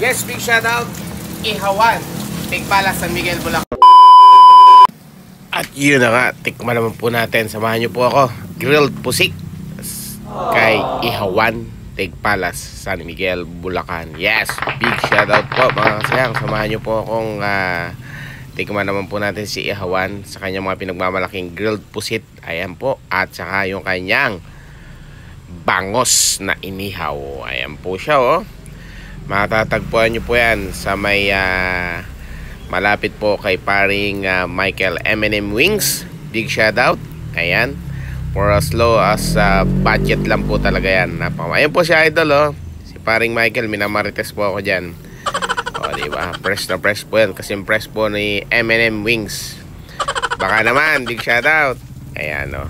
Yes, big shoutout, Ihawan, Tigpala, San Miguel, Bulacan. At yun na nga, tikman naman po natin. Samahan niyo po ako. Grilled pusik kay Ihawan, Tigpalas, San Miguel, Bulacan. Yes, big shoutout po mga kasayang. Samahan niyo po akong tikman naman po natin si Ihawan sa kanyang mga pinagmamalaking grilled pusit. Ayan po. At saka yung kanyang bangos na inihaw. Ayan po siya, oh. Matatagpuan nyo po yan sa may malapit po kay paring Michael M&M Wings. Big shoutout. Ayan, for as low as budget lang po talaga yan. Ayan po si idol, oh. Si paring Michael, minamarites po ako dyan. O diba, press na press po yan kasi press po ni M&M Wings. Baka naman, big shoutout. Ayan, oh.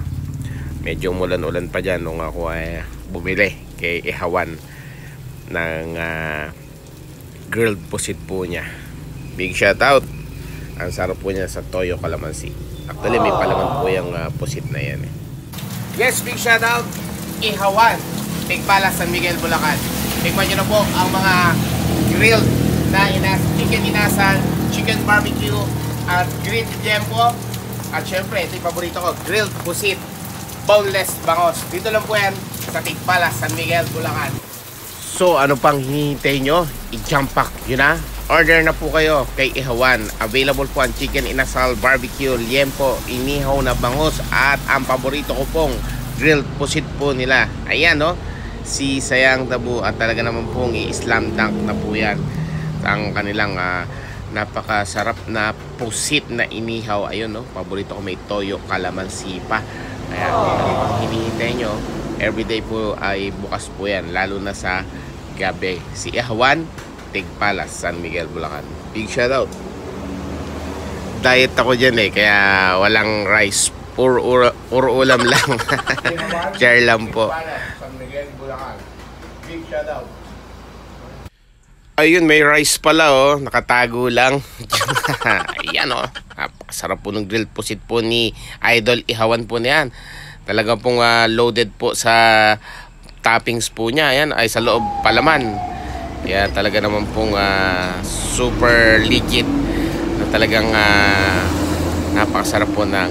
Medyo umulan-ulan pa dyan nung ako ay bumili kay Ihawan ng grilled pusit po niya. Big shoutout. Ang sarap po niya sa toyo calamansi. Actually may palaman po yung pusit na yan, eh. Yes, big shoutout, Ihawan, Tigpala, San Miguel, Bulacan. Tikman nyo na po ang mga grilled na chicken inasan, chicken barbecue, at grilled liempo. At syempre, ito yung paborito ko, grilled pusit, boneless bangos. Dito lang po yan sa Tigpala, San Miguel, Bulacan. So ano pang hinihintay nyo? I-jump pack yun na. Order na po kayo kay Ihawan. Available po ang chicken inasal, barbecue, liempo, inihaw na bangos, at ang paborito ko pong grilled pusit po nila. Ayan, no? Si Sayang Tabu. At talaga naman pong i-slam dunk na po yan. Ang kanilang napakasarap na pusit na inihaw. Ayun, no? Paborito ko may toyo calamansi pa. Ayan, ang hinihintay nyo, everyday po ay bukas po yan, lalo na sa gabi. Si Ihawan, Tigpala, San Miguel, Bulacan. Big shoutout. Diet ako dyan, eh, kaya walang rice, puro ulam lang. Share lang po. San Miguel, Bulacan. Big shoutout. Ayun, may rice pala, oh. Nakatago lang. Ayan, oh. Sarap po ng grilled pusit po ni Idol Ihawan po niyan. Talagang pong loaded po sa toppings po niya. Ayan, ay sa loob palaman. Kaya talaga naman pong super legit na talagang napakasarap po ng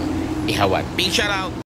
Ihawan. Big shout out!